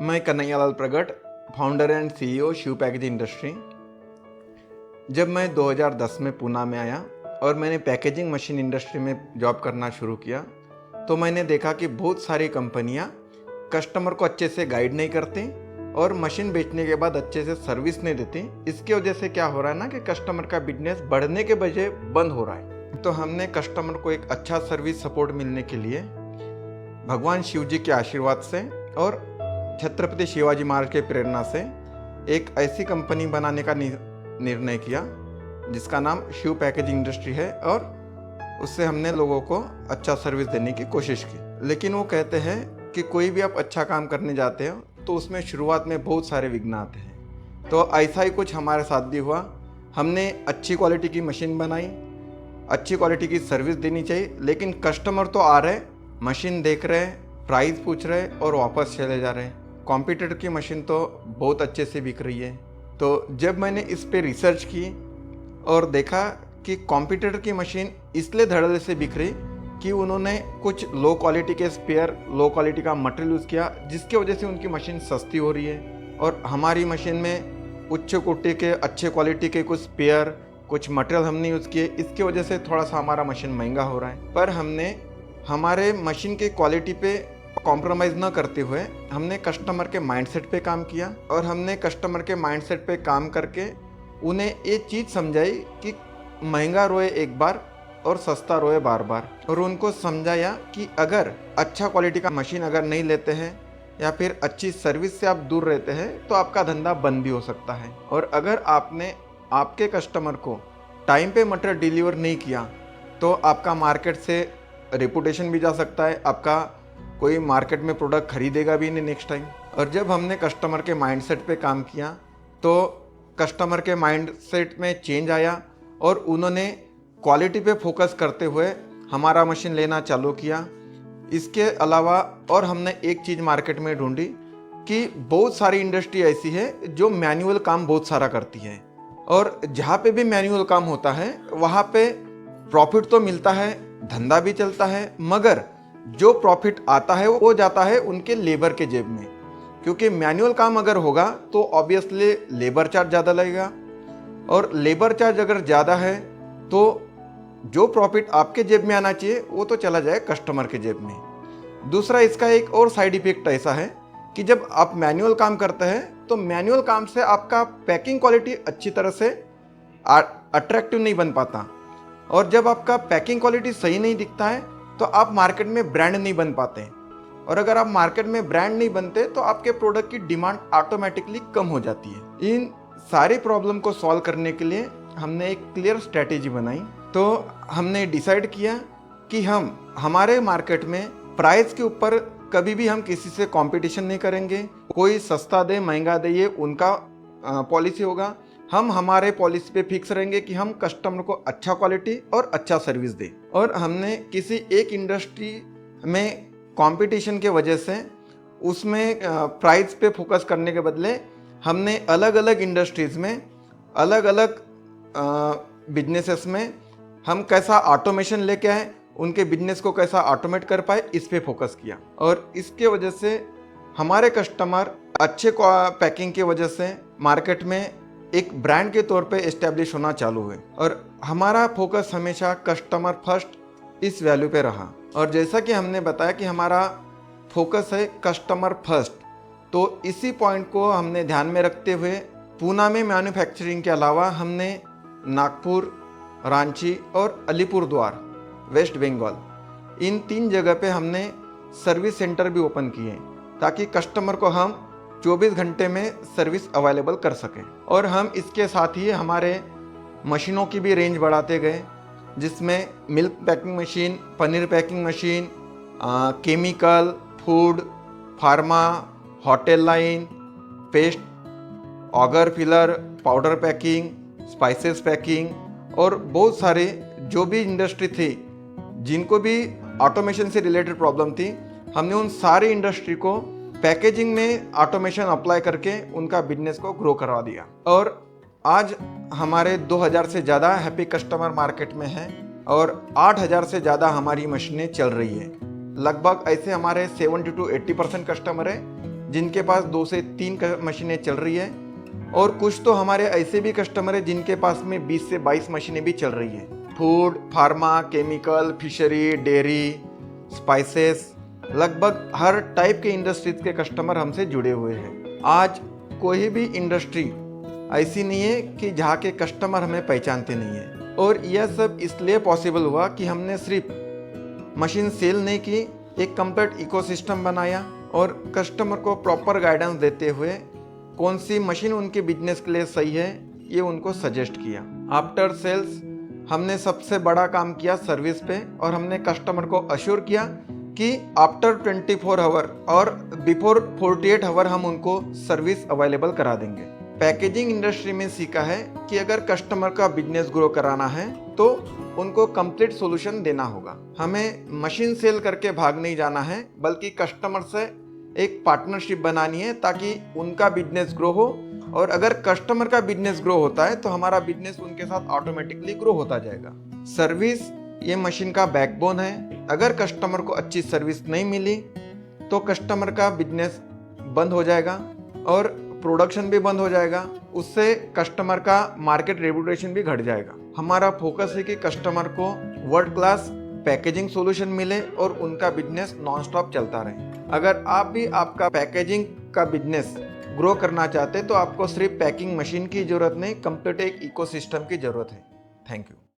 मैं Kanhaiyalal Pragat, founder and CEO Shiv packaging industry. जब मैं 2010 में पूना में आया और मैंने पैकेजिंग मशीन इंडस्ट्री में जॉब करना शुरू किया, तो मैंने देखा कि बहुत सारी कंपनियां कस्टमर को अच्छे से गाइड नहीं करती और मशीन बेचने के बाद अच्छे से सर्विस नहीं देती। इसकी वजह से क्या हो रहा है ना कि कस्टमर का बिजनेस बढ़ने के बजाय बंद हो रहा है। तो हमने कस्टमर को एक अच्छा सर्विस सपोर्ट मिलने के लिए भगवान शिव जी के आशीर्वाद से और छत्रपति शिवाजी महाराज के प्रेरणा से एक ऐसी कंपनी बनाने का निर्णय किया जिसका नाम शिव पैकेजिंग इंडस्ट्री है, और उससे हमने लोगों को अच्छा सर्विस देने की कोशिश की। लेकिन वो कहते हैं कि कोई भी आप अच्छा काम करने जाते हो तो उसमें शुरुआत में बहुत सारे विघ्न आते हैं। तो ऐसा ही कुछ हमारे साथ भी हुआ। हमने अच्छी क्वालिटी की मशीन बनाई, अच्छी क्वालिटी की सर्विस देनी चाहिए, लेकिन कस्टमर तो आ रहे, मशीन देख रहे, प्राइस पूछ रहे और वापस चले जा रहे हैं। कॉम्पिटिटर की मशीन तो बहुत अच्छे से बिक रही है। तो जब मैंने इस पे रिसर्च की और देखा कि कॉम्पिटिटर की मशीन इसलिए धड़ल्ले से बिक रही कि उन्होंने कुछ लो क्वालिटी के स्पेयर, लो क्वालिटी का मटेरियल यूज़ किया, जिसकी वजह से उनकी मशीन सस्ती हो रही है। और हमारी मशीन में उच्च कोटि के अच्छे क्वालिटी के कुछ स्पेयर, कुछ मटेरियल हमने यूज़ किए, इसकी वजह से थोड़ा सा हमारा मशीन महंगा हो रहा है। पर हमने हमारे मशीन की क्वालिटी पे कॉम्प्रोमाइज़ न करते हुए हमने कस्टमर के माइंडसेट पे काम किया, और हमने कस्टमर के माइंडसेट पे काम करके उन्हें ये चीज़ समझाई कि महंगा रोए एक बार और सस्ता रोए बार बार। और उनको समझाया कि अगर अच्छा क्वालिटी का मशीन अगर नहीं लेते हैं या फिर अच्छी सर्विस से आप दूर रहते हैं तो आपका धंधा बंद भी हो सकता है। और अगर आपने आपके कस्टमर को टाइम पे मटेरियल डिलीवर नहीं किया तो आपका मार्केट से रेपुटेशन भी जा सकता है, आपका कोई मार्केट में प्रोडक्ट खरीदेगा भी नहीं नेक्स्ट टाइम। और जब हमने कस्टमर के माइंडसेट पे काम किया तो कस्टमर के माइंडसेट में चेंज आया और उन्होंने क्वालिटी पे फोकस करते हुए हमारा मशीन लेना चालू किया। इसके अलावा और हमने एक चीज़ मार्केट में ढूंढी कि बहुत सारी इंडस्ट्री ऐसी है जो मैनुअल काम बहुत सारा करती है, और जहाँ पे भी मैनुअल काम होता है वहाँ पे प्रॉफिट तो मिलता है, धंधा भी चलता है, मगर जो प्रॉफिट आता है वो जाता है उनके लेबर के जेब में। क्योंकि मैनुअल काम अगर होगा तो ऑब्वियसली लेबर चार्ज ज़्यादा लगेगा, और लेबर चार्ज अगर ज़्यादा है तो जो प्रॉफिट आपके जेब में आना चाहिए वो तो चला जाए कस्टमर के जेब में। दूसरा, इसका एक और साइड इफेक्ट ऐसा है कि जब आप मैनुअल काम करते हैं तो मैनुअल काम से आपका पैकिंग क्वालिटी अच्छी तरह से अट्रैक्टिव नहीं बन पाता, और जब आपका पैकिंग क्वालिटी सही नहीं दिखता है तो आप मार्केट में ब्रांड नहीं बन पाते, और अगर आप मार्केट में ब्रांड नहीं बनते तो आपके प्रोडक्ट की डिमांड ऑटोमेटिकली कम हो जाती है। इन सारी प्रॉब्लम को सॉल्व करने के लिए हमने एक क्लियर स्ट्रेटेजी बनाई। तो हमने डिसाइड किया कि हम हमारे मार्केट में प्राइस के ऊपर कभी भी हम किसी से कंपटीशन नहीं करेंगे। कोई सस्ता दे महंगा दे ये उनका पॉलिसी होगा। हम हमारे पॉलिसी पे फिक्स रहेंगे कि हम कस्टमर को अच्छा क्वालिटी और अच्छा सर्विस दें। और हमने किसी एक इंडस्ट्री में कंपटीशन के वजह से उसमें प्राइस पे फोकस करने के बदले हमने अलग अलग इंडस्ट्रीज़ में, अलग अलग बिजनेसेस में हम कैसा ऑटोमेशन लेके आए, उनके बिजनेस को कैसा ऑटोमेट कर पाए, इस पे फोकस किया। और इसके वजह से हमारे कस्टमर अच्छे पैकिंग की वजह से मार्केट में एक ब्रांड के तौर पे एस्टेब्लिश होना चालू हुए। और हमारा फोकस हमेशा कस्टमर फर्स्ट इस वैल्यू पे रहा। और जैसा कि हमने बताया कि हमारा फोकस है कस्टमर फर्स्ट, तो इसी पॉइंट को हमने ध्यान में रखते हुए पूना में मैन्युफैक्चरिंग के अलावा हमने नागपुर, रांची और अलीपुरद्वार, वेस्ट बंगाल, इन 3 जगह पे हमने सर्विस सेंटर भी ओपन किए ताकि कस्टमर को हम 24 घंटे में सर्विस अवेलेबल कर सकें। और हम इसके साथ ही हमारे मशीनों की भी रेंज बढ़ाते गए, जिसमें milk packing machine, paneer packing machine, chemical, food, pharma, hotel line, paste, auger filler, powder packing, spices packing और बहुत सारे जो भी इंडस्ट्री थी जिनको भी ऑटोमेशन से रिलेटेड प्रॉब्लम थी, हमने उन सारी इंडस्ट्री को पैकेजिंग में ऑटोमेशन अप्लाई करके उनका बिजनेस को ग्रो करवा दिया। और आज हमारे 2000 से ज़्यादा हैप्पी कस्टमर मार्केट में हैं और 8000 से ज़्यादा हमारी मशीनें चल रही है। लगभग ऐसे हमारे 70 to 80% कस्टमर है जिनके पास 2 से 3 मशीनें चल रही है, और कुछ तो हमारे ऐसे भी कस्टमर है जिनके पास में 20 से 22 मशीनें भी चल रही है। Food, pharma, chemical, fishery, dairy, spices, लगभग हर टाइप के इंडस्ट्रीज के कस्टमर हमसे जुड़े हुए हैं। आज कोई भी इंडस्ट्री ऐसी नहीं है कि जहाँ के कस्टमर हमें पहचानते नहीं है, और यह सब इसलिए पॉसिबल हुआ कि हमने सिर्फ मशीन सेल नहीं की, एक कंप्लीट इकोसिस्टम बनाया और कस्टमर को प्रॉपर गाइडेंस देते हुए कौन सी मशीन उनके बिजनेस के लिए सही है ये उनको सजेस्ट किया। आफ्टर सेल्स हमने सबसे बड़ा काम किया सर्विस पे, और हमने कस्टमर को अश्योर किया कि आफ्टर 24 आवर और बिफोर 48 आवर हम उनको सर्विस अवेलेबल करा देंगे। पैकेजिंग इंडस्ट्री में सीखा है कि अगर कस्टमर का बिजनेस ग्रो कराना है तो उनको कंप्लीट सॉल्यूशन देना होगा। हमें मशीन सेल करके भाग नहीं जाना है, बल्कि कस्टमर से एक पार्टनरशिप बनानी है ताकि उनका बिजनेस ग्रो हो, और अगर कस्टमर का बिजनेस ग्रो होता है तो हमारा बिजनेस उनके साथ ऑटोमेटिकली ग्रो होता जाएगा। सर्विस ये मशीन का बैकबोन है। अगर कस्टमर को अच्छी सर्विस नहीं मिली तो कस्टमर का बिजनेस बंद हो जाएगा और प्रोडक्शन भी बंद हो जाएगा, उससे कस्टमर का मार्केट रेपुटेशन भी घट जाएगा। हमारा फोकस है कि कस्टमर को वर्ल्ड क्लास पैकेजिंग सॉल्यूशन मिले और उनका बिजनेस नॉन स्टॉप चलता रहे। अगर आप भी आपका पैकेजिंग का बिजनेस ग्रो करना चाहते तो आपको सिर्फ पैकिंग मशीन की जरूरत नहीं, कंप्लीट एक इकोसिस्टम की जरूरत है। Thank you.